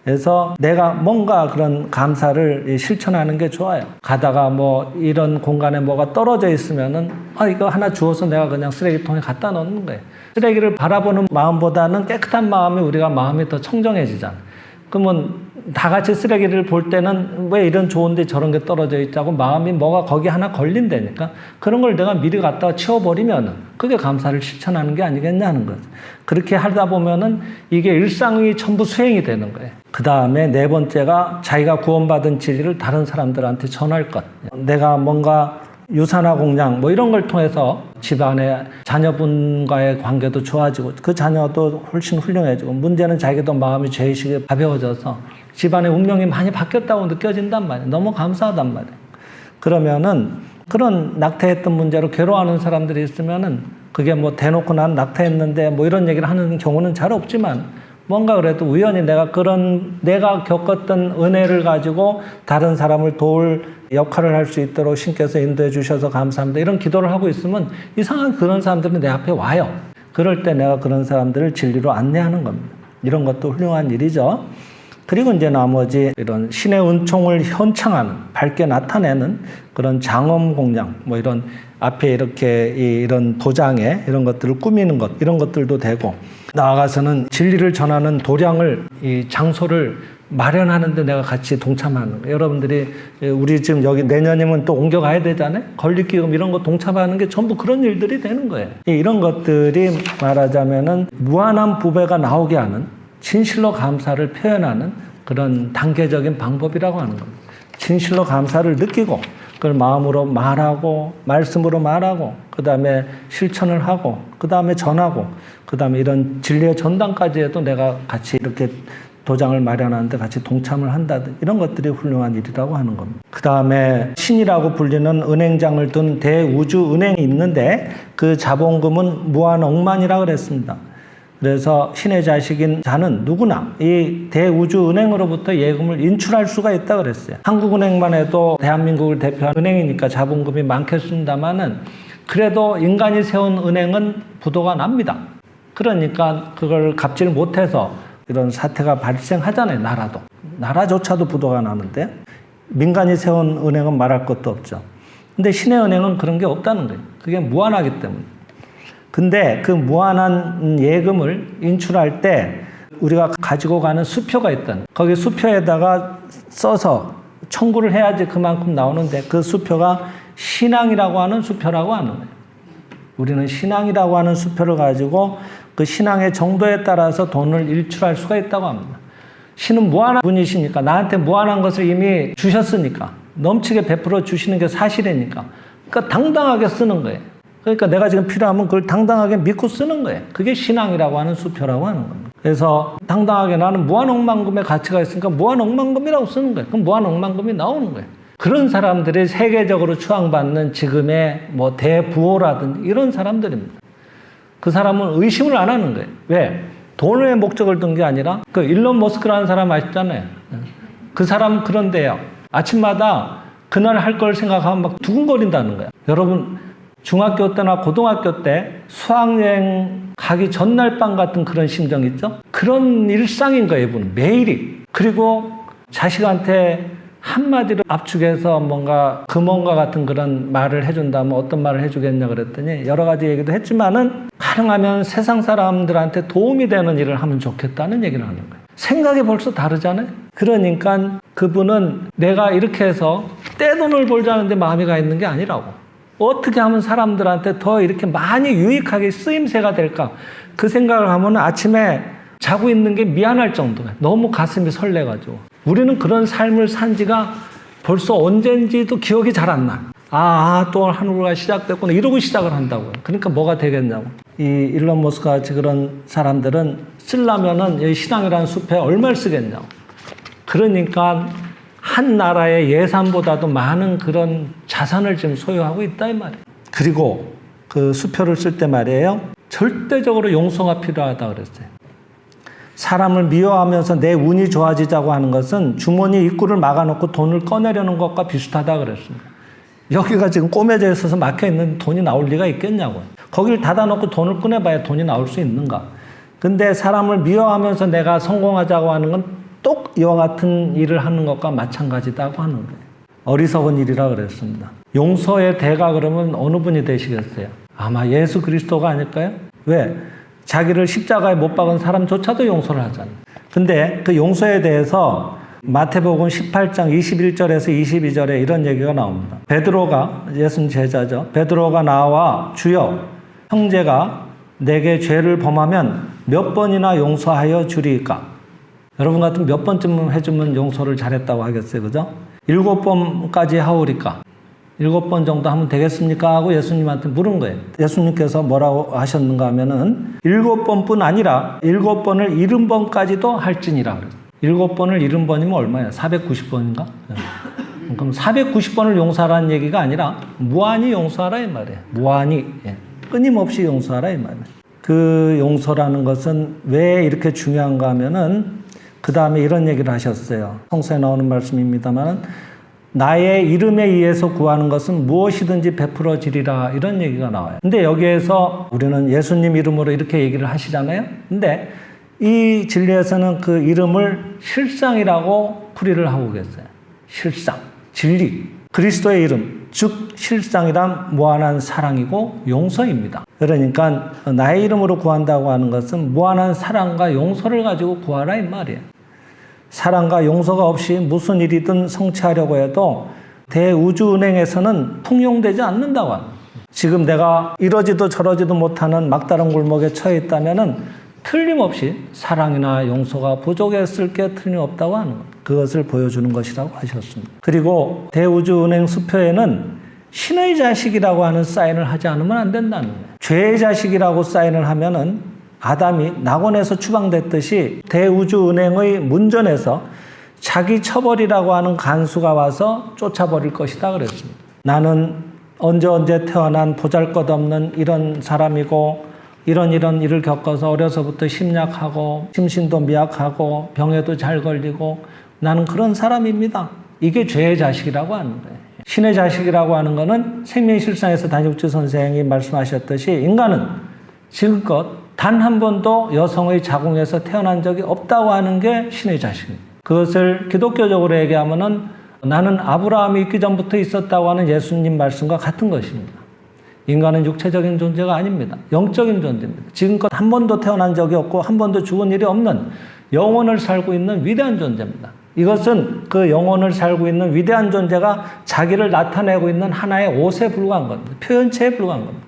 S1: 그래서 내가 뭔가 그런 감사를 실천하는 게 좋아요. 가다가 뭐 이런 공간에 뭐가 떨어져 있으면은 이거 하나 주워서 내가 그냥 쓰레기통에 갖다 놓는 거예요. 쓰레기를 바라보는 마음보다는 깨끗한 마음이 우리가 마음이 더 청정해지잖아. 그러면 다 같이 쓰레기를 볼 때는 왜 이런 좋은데 저런 게 떨어져 있자고 마음이 뭐가 거기 하나 걸린다니까. 그런 걸 내가 미리 갖다가 치워버리면은 그게 감사를 실천하는 게 아니겠냐는 거죠. 그렇게 하다 보면은 이게 일상이 전부 수행이 되는 거예요. 그 다음에 네 번째가 자기가 구원받은 진리를 다른 사람들한테 전할 것. 내가 뭔가 유산화 공양 뭐 이런 걸 통해서 집안의 자녀분과의 관계도 좋아지고 그 자녀도 훨씬 훌륭해지고 문제는 자기도 마음이 죄의식에 가벼워져서 집안의 운명이 많이 바뀌었다고 느껴진단 말이에요. 너무 감사하단 말이에요. 그러면은 그런 낙태했던 문제로 괴로워하는 사람들이 있으면은 그게 뭐 대놓고 난 낙태했는데 뭐 이런 얘기를 하는 경우는 잘 없지만 뭔가 그래도 우연히 내가 겪었던 은혜를 가지고 다른 사람을 도울 역할을 할 수 있도록 신께서 인도해 주셔서 감사합니다. 이런 기도를 하고 있으면 이상한 그런 사람들이 내 앞에 와요. 그럴 때 내가 그런 사람들을 진리로 안내하는 겁니다. 이런 것도 훌륭한 일이죠. 그리고 이제 나머지 이런 신의 은총을 현창하는, 밝게 나타내는 그런 장엄 공양, 뭐 이런 앞에 이렇게 이런 도장에 이런 것들을 꾸미는 것, 이런 것들도 되고, 나아가서는 진리를 전하는 도량을, 이 장소를 마련하는데 내가 같이 동참하는 거예요. 여러분들이 우리 지금 여기 내년이면 또 옮겨가야 되잖아요. 건립기금 이런 거 동참하는 게 전부 그런 일들이 되는 거예요. 이런 것들이 말하자면은 무한한 부배가 나오게 하는, 진실로 감사를 표현하는 그런 단계적인 방법이라고 하는 겁니다. 진실로 감사를 느끼고 그걸 마음으로 말하고 말씀으로 말하고 그 다음에 실천을 하고 그 다음에 전하고 그 다음에 이런 진리의 전당까지 해도 내가 같이 이렇게 도장을 마련하는데 같이 동참을 한다든 이런 것들이 훌륭한 일이라고 하는 겁니다. 그 다음에 신이라고 불리는 은행장을 둔 대우주 은행이 있는데 그 자본금은 무한 억만이라고 그랬습니다. 그래서 신의 자식인 자는 누구나 이 대우주 은행으로부터 예금을 인출할 수가 있다고 그랬어요. 한국은행만 해도 대한민국을 대표하는 은행이니까 자본금이 많겠습니다만은 그래도 인간이 세운 은행은 부도가 납니다. 그러니까 그걸 갚지를 못해서 이런 사태가 발생하잖아요. 나라조차도 부도가 나는데 민간이 세운 은행은 말할 것도 없죠. 근데 신의 은행은 그런 게 없다는 거예요. 그게 무한하기 때문에. 근데 그 무한한 예금을 인출할 때 우리가 가지고 가는 수표가 있다는, 거기 수표에다가 써서 청구를 해야지 그만큼 나오는데, 그 수표가 신앙이라고 하는 수표라고 하는 거예요. 우리는 신앙이라고 하는 수표를 가지고 그 신앙의 정도에 따라서 돈을 일출할 수가 있다고 합니다. 신은 무한한 분이시니까, 나한테 무한한 것을 이미 주셨으니까, 넘치게 베풀어 주시는 게 사실이니까, 그러니까 당당하게 쓰는 거예요. 그러니까 내가 지금 필요하면 그걸 당당하게 믿고 쓰는 거예요. 그게 신앙이라고 하는 수표라고 하는 겁니다. 그래서 당당하게 나는 무한억만금의 가치가 있으니까 무한억만금이라고 쓰는 거예요. 그럼 무한억만금이 나오는 거예요. 그런 사람들이 세계적으로 추앙받는 지금의 뭐 대부호라든지 이런 사람들입니다. 그 사람은 의심을 안 하는 거예요. 왜? 돈의 목적을 둔 게 아니라, 그 일론 머스크라는 사람 아시잖아요. 그 사람은 그런데요. 아침마다 그날 할 걸 생각하면 막 두근거린다는 거예요. 여러분, 중학교 때나 고등학교 때 수학여행 가기 전날 밤 같은 그런 심정 있죠? 그런 일상인 거예요, 이분은. 매일이. 그리고 자식한테 한마디로 압축해서 뭔가 금원과 같은 그런 말을 해준다면 어떤 말을 해주겠냐 그랬더니 여러 가지 얘기도 했지만은 가능하면 세상 사람들한테 도움이 되는 일을 하면 좋겠다는 얘기를 하는 거예요. 생각이 벌써 다르잖아요. 그러니까 그분은 내가 이렇게 해서 떼돈을 벌자는데 마음이 가 있는 게 아니라고. 어떻게 하면 사람들한테 더 이렇게 많이 유익하게 쓰임새가 될까? 그 생각을 하면 아침에 자고 있는 게 미안할 정도예요. 너무 가슴이 설레가지고. 우리는 그런 삶을 산 지가 벌써 언젠지도 기억이 잘 안 나. 또 한 해가 시작됐구나. 이러고 시작을 한다고요. 그러니까 뭐가 되겠냐고. 이 일론 머스크 같이 그런 사람들은 쓰려면은 이 신앙이라는 숲에 얼마를 쓰겠냐고. 그러니까 한 나라의 예산보다도 많은 그런 자산을 지금 소유하고 있다 이 말이에요. 그리고 그 수표를 쓸 때 말이에요. 절대적으로 용서가 필요하다 그랬어요. 사람을 미워하면서 내 운이 좋아지자고 하는 것은 주머니 입구를 막아놓고 돈을 꺼내려는 것과 비슷하다 그랬습니다. 여기가 지금 꼬매져 있어서 막혀있는 돈이 나올 리가 있겠냐고요. 거기를 닫아놓고 돈을 꺼내봐야 돈이 나올 수 있는가. 근데 사람을 미워하면서 내가 성공하자고 하는 건 똑 이와 같은 일을 하는 것과 마찬가지다고 하는 거예요. 어리석은 일이라 그랬습니다. 용서의 대가 그러면 어느 분이 되시겠어요? 아마 예수 그리스도가 아닐까요? 왜? 자기를 십자가에 못 박은 사람조차도 용서를 하잖아요. 근데 그 용서에 대해서 마태복음 18장 21절에서 22절에 이런 얘기가 나옵니다. 베드로가, 예수님 제자죠. 베드로가 나와 주여, 형제가 내게 죄를 범하면 몇 번이나 용서하여 주리까? 여러분 같은 몇 번쯤 해주면 용서를 잘했다고 하겠어요. 그죠? 7번까지 하오리까? 7번 정도 하면 되겠습니까? 하고 예수님한테 물은 거예요. 예수님께서 뭐라고 하셨는가 하면은 7번뿐 아니라 7번을 70번까지도 할지니라 그랬어요. 7번을 70번이면 얼마예요? 490번인가? 그럼 490번을 용서하라는 얘기가 아니라 무한히 용서하라 이 말이에요. 무한히. 끊임없이 용서하라 이 말이에요. 그 용서라는 것은 왜 이렇게 중요한가 하면은 그 다음에 이런 얘기를 하셨어요. 성서에 나오는 말씀입니다만 나의 이름에 의해서 구하는 것은 무엇이든지 베풀어지리라 이런 얘기가 나와요. 근데 여기에서 우리는 예수님 이름으로 이렇게 얘기를 하시잖아요. 근데 이 진리에서는 그 이름을 실상이라고 풀이를 하고 계세요. 실상, 진리, 그리스도의 이름, 즉 실상이란 무한한 사랑이고 용서입니다. 그러니까 나의 이름으로 구한다고 하는 것은 무한한 사랑과 용서를 가지고 구하라 이 말이에요. 사랑과 용서가 없이 무슨 일이든 성취하려고 해도 대우주은행에서는 통용되지 않는다고 합니다. 지금 내가 이러지도 저러지도 못하는 막다른 골목에 처해 있다면은 틀림없이 사랑이나 용서가 부족했을 게 틀림없다고 하는 것. 그것을 보여주는 것이라고 하셨습니다. 그리고 대우주은행 수표에는 신의 자식이라고 하는 사인을 하지 않으면 안 된다는 거예요. 죄의 자식이라고 사인을 하면은 아담이 낙원에서 추방됐듯이 대우주은행의 문전에서 자기 처벌이라고 하는 간수가 와서 쫓아버릴 것이다 그랬습니다. 나는 언제 태어난 보잘것없는 이런 사람이고 이런 일을 겪어서 어려서부터 심약하고 심신도 미약하고 병에도 잘 걸리고 나는 그런 사람입니다. 이게 죄의 자식이라고 하는 거예요. 신의 자식이라고 하는 거는 생명실상에서 단육주 선생이 말씀하셨듯이 인간은 지금껏 단 한 번도 여성의 자궁에서 태어난 적이 없다고 하는 게 신의 자식입니다. 그것을 기독교적으로 얘기하면은 나는 아브라함이 있기 전부터 있었다고 하는 예수님 말씀과 같은 것입니다. 인간은 육체적인 존재가 아닙니다. 영적인 존재입니다. 지금껏 한 번도 태어난 적이 없고 한 번도 죽은 일이 없는 영원을 살고 있는 위대한 존재입니다. 이것은 그 영혼을 살고 있는 위대한 존재가 자기를 나타내고 있는 하나의 옷에 불과한 겁니다. 표현체에 불과한 겁니다.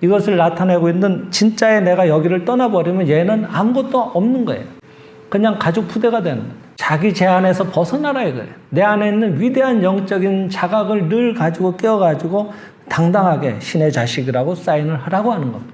S1: 이것을 나타내고 있는 진짜의 내가 여기를 떠나버리면 얘는 아무것도 없는 거예요. 그냥 가죽 부대가 되는 거예요. 자기 제한에서 벗어나라 이거예요. 내 안에 있는 위대한 영적인 자각을 늘 가지고 깨어가지고 당당하게 신의 자식이라고 사인을 하라고 하는 겁니다.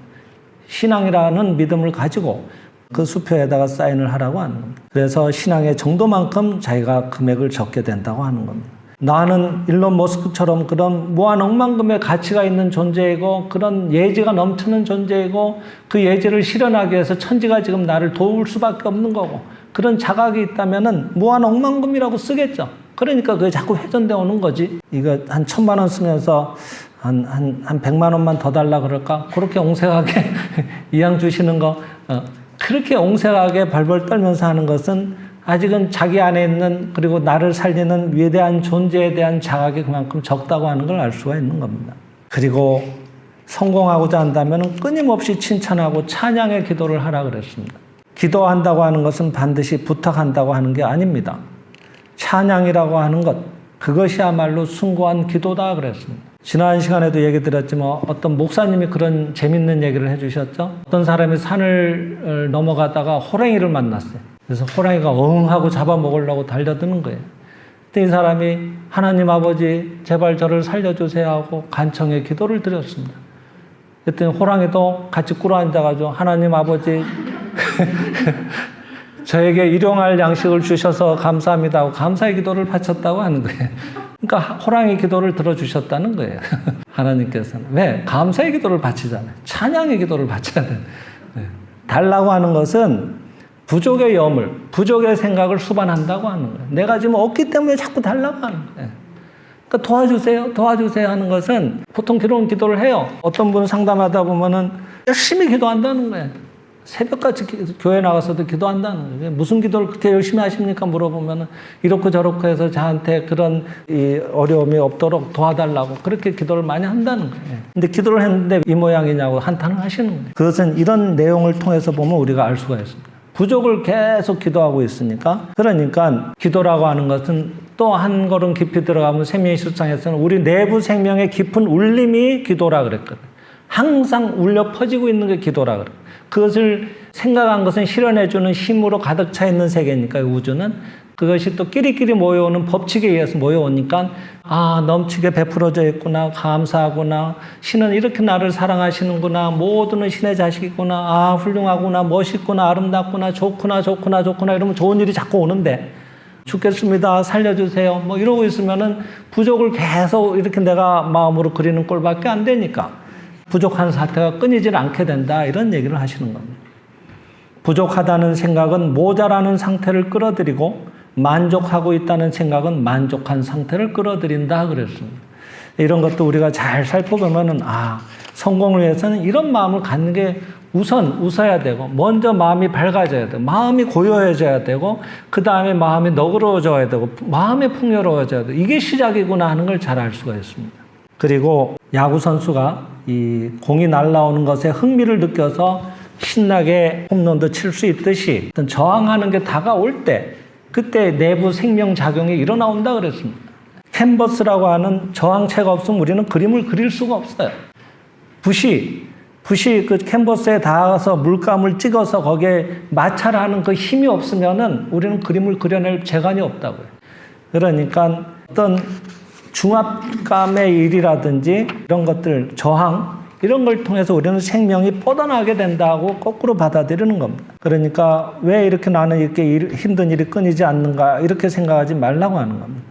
S1: 신앙이라는 믿음을 가지고 그 수표에다가 사인을 하라고 하는 겁니다. 그래서 신앙의 정도만큼 자기가 금액을 적게 된다고 하는 겁니다. 나는 일론 머스크처럼 그런 무한 억만금의 가치가 있는 존재이고 그런 예지가 넘치는 존재이고 그 예지를 실현하기 위해서 천지가 지금 나를 도울 수밖에 없는 거고 그런 자각이 있다면은 무한 억만금이라고 쓰겠죠. 그러니까 그게 자꾸 회전되어 오는 거지. 이거 한 1,000만 원 쓰면서 한 100만 원만 더 달라 그럴까? 그렇게 옹색하게 이양 주시는 거 그렇게 옹색하게 벌벌 떨면서 하는 것은 아직은 자기 안에 있는 그리고 나를 살리는 위대한 존재에 대한 자각이 그만큼 적다고 하는 걸 알 수가 있는 겁니다. 그리고 성공하고자 한다면 끊임없이 칭찬하고 찬양의 기도를 하라 그랬습니다. 기도한다고 하는 것은 반드시 부탁한다고 하는 게 아닙니다. 찬양이라고 하는 것, 그것이야말로 숭고한 기도다 그랬습니다. 지난 시간에도 얘기 드렸지만 어떤 목사님이 그런 재밌는 얘기를 해주셨죠. 어떤 사람이 산을 넘어가다가 호랑이를 만났어요. 그래서 호랑이가 하고 잡아먹으려고 달려드는 거예요. 그때 이 사람이 하나님 아버지 제발 저를 살려주세요 하고 간청의 기도를 드렸습니다. 그랬더니 호랑이도 같이 꿇어앉아가지고 하나님 아버지 저에게 일용할 양식을 주셔서 감사합니다 하고 감사의 기도를 바쳤다고 하는 거예요. 그러니까 호랑이 기도를 들어주셨다는 거예요. 하나님께서는. 왜? 감사의 기도를 바치잖아요. 찬양의 기도를 바쳐야 돼요. 달라고 하는 것은 부족의 염을, 부족의 생각을 수반한다고 하는 거예요. 내가 지금 없기 때문에 자꾸 달라고 하는 거예요. 그러니까 도와주세요 하는 것은 보통 기도는 기도를 해요. 어떤 분은 상담하다 보면은 열심히 기도한다는 거예요. 새벽까지 교회 나가서도 기도한다는 거예요. 무슨 기도를 그렇게 열심히 하십니까? 물어보면은 이렇고 저렇고 해서 저한테 그런 이 어려움이 없도록 도와달라고 그렇게 기도를 많이 한다는 거예요. 근데 기도를 했는데 이 모양이냐고 한탄을 하시는 거예요. 그것은 이런 내용을 통해서 보면 우리가 알 수가 있습니다. 부족을 계속 기도하고 있으니까 그러니까 기도라고 하는 것은 또 한 걸음 깊이 들어가면 생명실상에서는 우리 내부 생명의 깊은 울림이 기도라 그랬거든요. 항상 울려 퍼지고 있는 게 기도라 그래요. 그것을 생각한 것은 실현해주는 힘으로 가득 차 있는 세계니까 우주는 그것이 또 끼리끼리 모여오는 법칙에 의해서 모여오니까 넘치게 베풀어져 있구나, 감사하구나, 신은 이렇게 나를 사랑하시는구나, 모두는 신의 자식이구나, 훌륭하구나, 멋있구나, 아름답구나, 좋구나 이러면 좋은 일이 자꾸 오는데 죽겠습니다, 살려주세요 뭐 이러고 있으면은 부족을 계속 이렇게 내가 마음으로 그리는 꼴밖에 안 되니까 부족한 사태가 끊이질 않게 된다 이런 얘기를 하시는 겁니다. 부족하다는 생각은 모자라는 상태를 끌어들이고 만족하고 있다는 생각은 만족한 상태를 끌어들인다 그랬습니다. 이런 것도 우리가 잘 살펴보면은 성공을 위해서는 이런 마음을 갖는 게 웃어야 되고 먼저 마음이 밝아져야 되고 마음이 고요해져야 되고 그 다음에 마음이 너그러워져야 되고 마음이 풍요로워져야 되고 이게 시작이구나 하는 걸 잘 알 수가 있습니다. 그리고 야구 선수가 이 공이 날아오는 것에 흥미를 느껴서 신나게 홈런도 칠 수 있듯이 어떤 저항하는 게 다가올 때 그때 내부 생명작용이 일어나온다 그랬습니다. 캔버스라고 하는 저항체가 없으면 우리는 그림을 그릴 수가 없어요. 붓이 그 캔버스에 닿아서 물감을 찍어서 거기에 마찰을 하는 그 힘이 없으면은 우리는 그림을 그려낼 재간이 없다고요. 그러니까 어떤 중압감의 일이라든지 이런 것들, 저항, 이런 걸 통해서 우리는 생명이 뻗어나게 된다고 거꾸로 받아들이는 겁니다. 그러니까 왜 이렇게 나는 이렇게 힘든 일이 끊이지 않는가 이렇게 생각하지 말라고 하는 겁니다.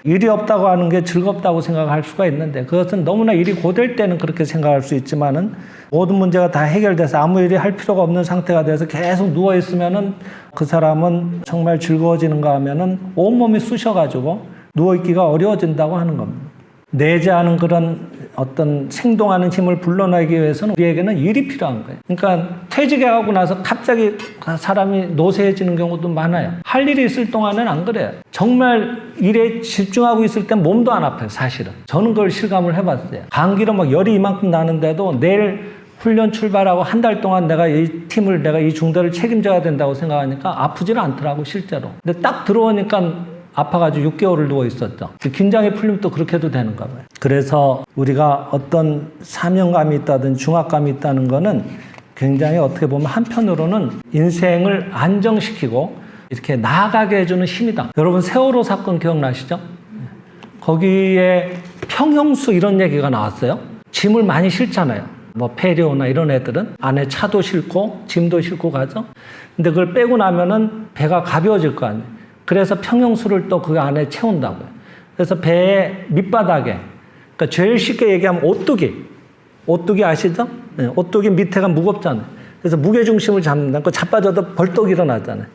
S1: 일이 없다고 하는 게 즐겁다고 생각할 수가 있는데 그것은 너무나 일이 고될 때는 그렇게 생각할 수 있지만은 모든 문제가 다 해결돼서 아무 일이 할 필요가 없는 상태가 돼서 계속 누워 있으면은 그 사람은 정말 즐거워지는가 하면은 온몸이 쑤셔가지고 누워 있기가 어려워진다고 하는 겁니다. 내재하는 그런 어떤 생동하는 힘을 불러내기 위해서는 우리에게는 일이 필요한 거예요. 그러니까 퇴직하고 나서 갑자기 사람이 노쇠해지는 경우도 많아요. 할 일이 있을 동안은 안 그래요. 정말 일에 집중하고 있을 땐 몸도 안 아파요, 사실은. 저는 그걸 실감을 해봤어요. 감기로 막 열이 이만큼 나는데도 내일 훈련 출발하고 한 달 동안 내가 이 팀을, 내가 이 중대를 책임져야 된다고 생각하니까 아프지는 않더라고, 실제로. 근데 딱 들어오니까 아파가지고 6개월을 누워 있었죠. 긴장이 풀리면 또 그렇게 해도 되는가 봐요. 그래서 우리가 어떤 사명감이 있다든 중압감이 있다는 거는 굉장히 어떻게 보면 한편으로는 인생을 안정시키고 이렇게 나아가게 해주는 힘이다. 여러분 세월호 사건 기억나시죠? 거기에 평형수 이런 얘기가 나왔어요. 짐을 많이 싣잖아요. 뭐 페리오나 이런 애들은 안에 차도 싣고 짐도 싣고 가죠. 근데 그걸 빼고 나면은 배가 가벼워질 거 아니에요. 그래서 평형수를 또 그 안에 채운다고요. 그래서 배의 밑바닥에, 그러니까 제일 쉽게 얘기하면 오뚜기 아시죠? 네, 오뚜기 밑에가 무겁잖아요. 그래서 무게중심을 잡는다. 그 자빠져도 벌떡 일어나잖아요.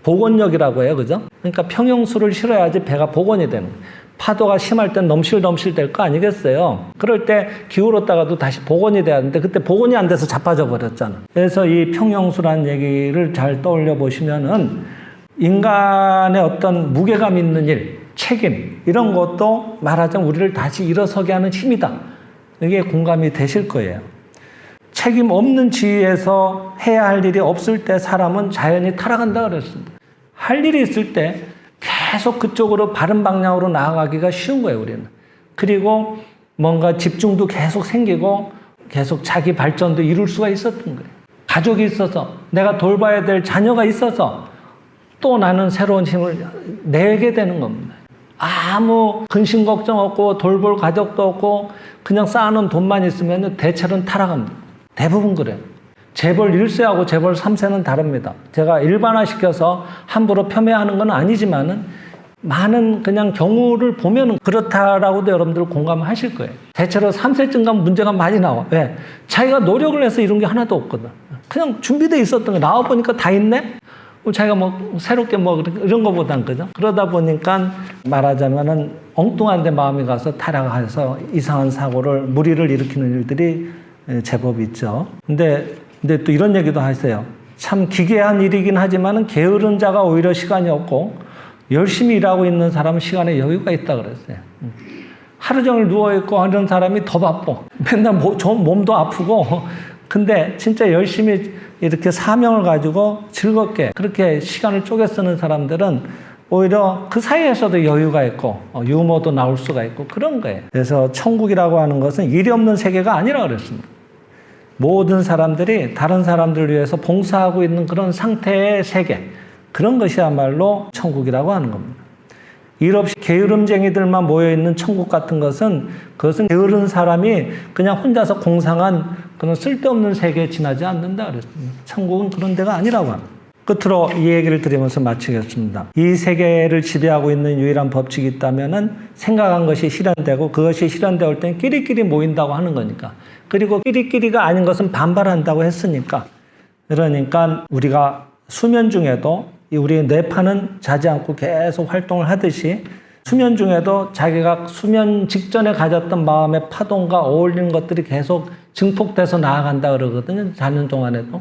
S1: 복원력이라고 해요. 그죠? 그러니까 평형수를 실어야지 배가 복원이 되는 거예요. 파도가 심할 땐 넘실 될 거 아니겠어요? 그럴 때 기울었다가도 다시 복원이 돼야 하는데 그때 복원이 안 돼서 자빠져 버렸잖아. 그래서 이 평형수라는 얘기를 잘 떠올려 보시면은 인간의 어떤 무게감 있는 일, 책임 이런 것도 말하자면 우리를 다시 일어서게 하는 힘이다. 이게 공감이 되실 거예요. 책임 없는 지위에서 해야 할 일이 없을 때 사람은 자연히 타락한다 그랬습니다. 할 일이 있을 때 계속 그쪽으로 바른 방향으로 나아가기가 쉬운 거예요, 우리는. 그리고 뭔가 집중도 계속 생기고 계속 자기 발전도 이룰 수가 있었던 거예요. 가족이 있어서, 내가 돌봐야 될 자녀가 있어서 또 나는 새로운 힘을 내게 되는 겁니다. 아무 근심 걱정 없고 돌볼 가족도 없고 그냥 쌓아놓은 돈만 있으면 대체로는 타락합니다. 대부분 그래요. 재벌 1세하고 재벌 3세는 다릅니다. 제가 일반화시켜서 함부로 폄훼하는 건 아니지만은 많은 그냥 경우를 보면 그렇다라고도 여러분들 공감하실 거예요. 대체로 3세쯤 가면 문제가 많이 나와. 왜? 자기가 노력을 해서 이룬 게 하나도 없거든. 그냥 준비되어 있었던 거 나와보니까 다 있네? 자기가 뭐 새롭게 뭐 이런 거보단 그죠? 그러다 보니까 말하자면은 엉뚱한 데 마음이 가서 타락해서 이상한 사고를, 무리를 일으키는 일들이 제법 있죠. 근데 또 이런 얘기도 하세요. 참 기괴한 일이긴 하지만은 게으른 자가 오히려 시간이 없고 열심히 일하고 있는 사람은 시간에 여유가 있다 그랬어요. 하루 종일 누워있고 하는 사람이 더 바빠. 맨날 몸도 아프고. 근데 진짜 열심히 이렇게 사명을 가지고 즐겁게 그렇게 시간을 쪼개 쓰는 사람들은 오히려 그 사이에서도 여유가 있고 유머도 나올 수가 있고 그런 거예요. 그래서 천국이라고 하는 것은 일이 없는 세계가 아니라 그랬습니다. 모든 사람들이 다른 사람들을 위해서 봉사하고 있는 그런 상태의 세계, 그런 것이야말로 천국이라고 하는 겁니다. 일 없이 게으름쟁이들만 모여있는 천국 같은 것은 그것은 게으른 사람이 그냥 혼자서 공상한 그런 쓸데없는 세계에 지나지 않는다 그랬습니다. 천국은 그런 데가 아니라고 합니다. 끝으로 이 얘기를 드리면서 마치겠습니다. 이 세계를 지배하고 있는 유일한 법칙이 있다면은 생각한 것이 실현되고 그것이 실현되올 때는 끼리끼리 모인다고 하는 거니까. 그리고 끼리끼리가 아닌 것은 반발한다고 했으니까. 그러니까 우리가 수면 중에도 우리의 뇌파는 자지 않고 계속 활동을 하듯이 수면 중에도 자기가 수면 직전에 가졌던 마음의 파동과 어울리는 것들이 계속 증폭돼서 나아간다 그러거든요. 자는 동안에도.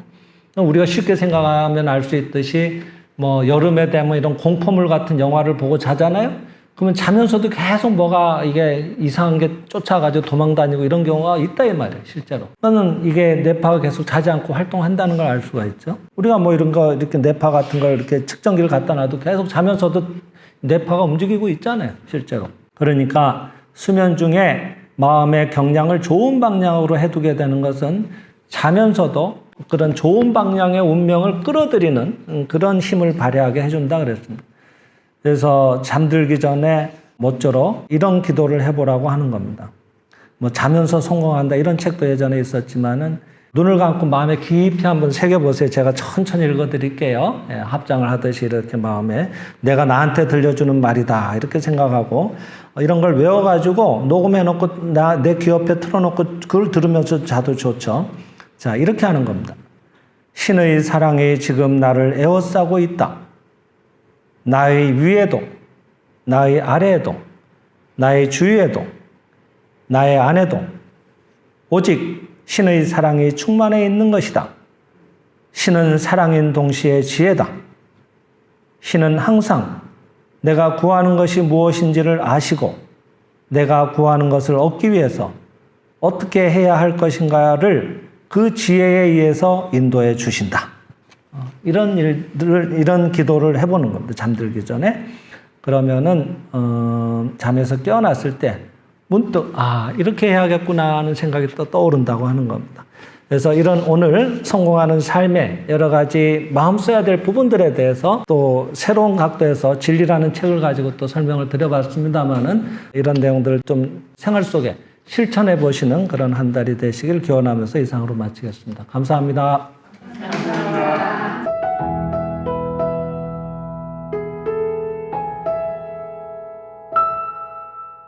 S1: 우리가 쉽게 생각하면 알 수 있듯이 뭐 여름에 되면 이런 공포물 같은 영화를 보고 자잖아요. 그러면 자면서도 계속 뭐가 이게 이상한 게 쫓아가지고 도망다니고 이런 경우가 있다 이 말이에요, 실제로. 그거는 이게 뇌파가 계속 자지 않고 활동한다는 걸 알 수가 있죠. 우리가 뭐 이런 거 이렇게 뇌파 같은 걸 이렇게 측정기를 갖다 놔도 계속 자면서도 뇌파가 움직이고 있잖아요, 실제로. 그러니까 수면 중에 마음의 경량을 좋은 방향으로 해두게 되는 것은 자면서도 그런 좋은 방향의 운명을 끌어들이는 그런 힘을 발휘하게 해준다 그랬습니다. 그래서 잠들기 전에 모쪼록 이런 기도를 해보라고 하는 겁니다. 뭐 자면서 성공한다 이런 책도 예전에 있었지만은 눈을 감고 마음에 깊이 한번 새겨보세요. 제가 천천히 읽어드릴게요. 예, 합장을 하듯이 이렇게 마음에 내가 나한테 들려주는 말이다 이렇게 생각하고 이런 걸 외워가지고 녹음해놓고 내 귀 옆에 틀어놓고 그걸 들으면서 자도 좋죠. 자, 이렇게 하는 겁니다. 신의 사랑이 지금 나를 에워싸고 있다. 나의 위에도, 나의 아래에도, 나의 주위에도, 나의 안에도, 오직 신의 사랑이 충만해 있는 것이다. 신은 사랑인 동시에 지혜다. 신은 항상 내가 구하는 것이 무엇인지를 아시고 내가 구하는 것을 얻기 위해서 어떻게 해야 할 것인가를 그 지혜에 의해서 인도해 주신다. 이런 기도를 해보는 겁니다. 잠들기 전에. 그러면은 잠에서 깨어났을 때 문득 이렇게 해야겠구나 하는 생각이 또 떠오른다고 하는 겁니다. 그래서 이런 오늘 성공하는 삶의 여러 가지 마음 써야 될 부분들에 대해서 또 새로운 각도에서 진리라는 책을 가지고 또 설명을 드려봤습니다만은 이런 내용들을 좀 생활 속에 실천해 보시는 그런 한 달이 되시길 기원하면서 이상으로 마치겠습니다. 감사합니다.